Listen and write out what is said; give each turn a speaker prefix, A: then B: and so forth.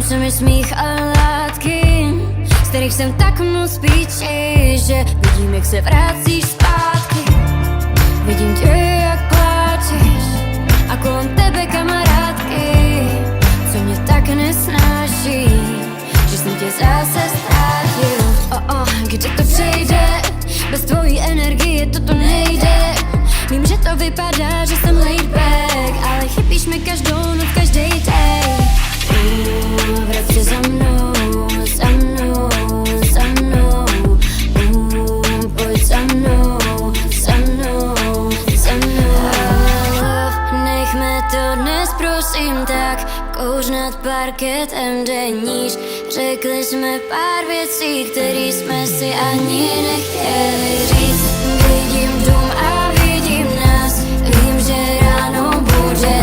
A: se mi smích a látky, z kterých jsem tak moc píči, že vidím, jak se vracíš zpátky. Vidím tě, jak pláčeš a kolem tebe kamarádky, co mě tak nesnáší, že jsem tě zase ztratil. Kdy to přejde, bez tvojí energie toto nejde. Vím, že to vypadá, že jsem laid back, ale chybíš mi každou noc, každý day. Vrať se za mnou, za mnou, za mnou. Pojď za mnou, za mnou, za mnou. Nechme to dnes prosím tak, kouř nad parketem jde níž. Řekli jsme pár věcí, které jsme si ani nechtěli říct. Vidím dům a vidím nás, vím, že ráno bude